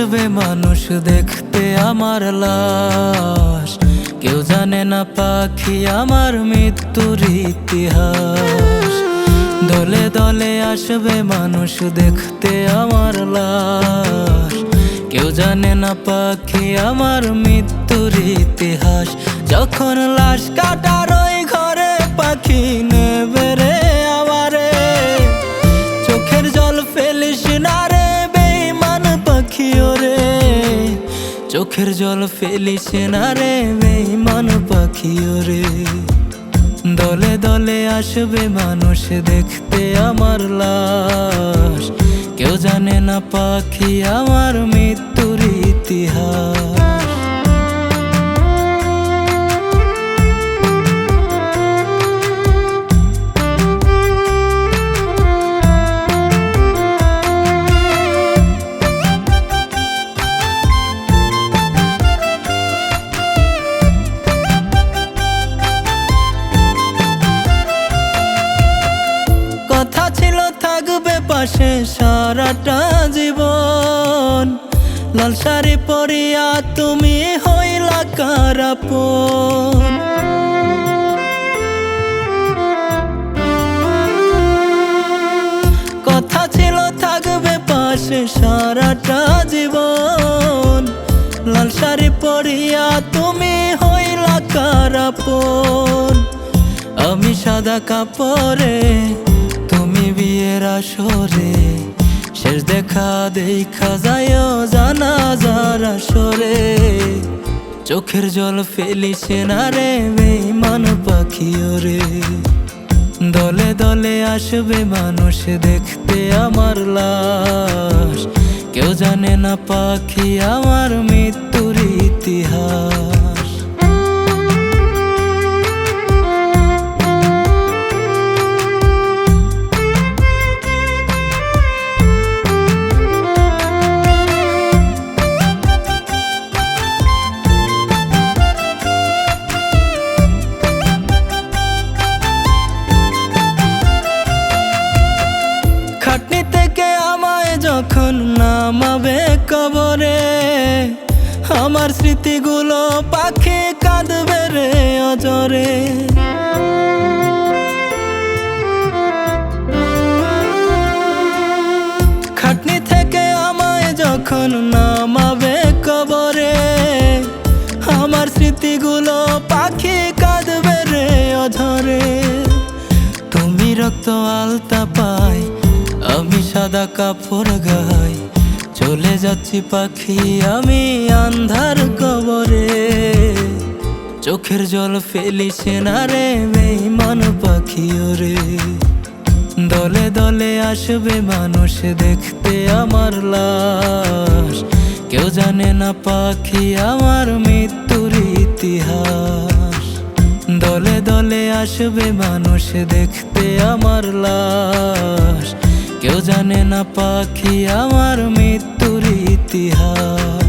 আসবে মানুষ দেখতে আমার লাশ, কেউ জানে না পাখি আমার মৃত্যুর ইতিহাস। দলে দলে আসবে মানুষ দেখতে আমার লাশ, কেউ জানে না পাখি আমার মৃত্যুর ইতিহাস। যখন লাশ কাটার ওই ঘরে পাখি নেবে রে আমারে, চোখের জল ফেলিস না রে বেঈমান পাখি ওরে, চোখের জল ফেলিস না রে বেঈমান পাখি ওরে। দলে দলে আসবে মানুষ দেখতে আমার লাশ, কেউ জানে না পাখি আমার মৃত্যুর ইতিহাস। কথা ছিল থাকবে পাশে সারাটা জীবন, লাল শাড়ি পরিয়া তুমি হইলা কার আপন। কথা ছিল থাকবে পাশে সারাটা জীবন, লাল শাড়ি পরিয়া তুমি হইলা কার আপন। আমি সাদা কাপড়ে তুমি বিয়ের আসরে, শেষ দেখা দেখা যায় জানাজার আসরে। চোখের জল ফেলিস না রে বেঈমান পাখি ওরে, দলে দলে আসবে মানুষ দেখতে আমার লাশ, কেউ জানে না পাখি আমার মৃত্যুর ইতিহাস। খাটনি থেকে আমায় যখন নামাবে কবরে, আমার স্মৃতিগুলো পাখি কাঁদবে রে অজরে। খাটনি থেকে আমায় যখন নামাবে কবরে, আমার স্মৃতিগুলো পাখি কাঁদবে রে অঝরে। তুমি রক্ত আলতা পাই, আমি সাদা কাপড় গাই, চলে যাচ্ছি পাখি আমি আন্ধার কবরে। চোখের জল ফেলিস না রে বেঈমান পাখি ওরে, দলে দলে আসবে মানুষ দেখতে আমার লাশ, কেউ জানে না পাখি আমার মৃত্যুর ইতিহাস। দলে দলে আসবে মানুষ দেখতে আমার লাশ, কেউ জানে না পাখি আমার মৃত্যুর ইতিহাস।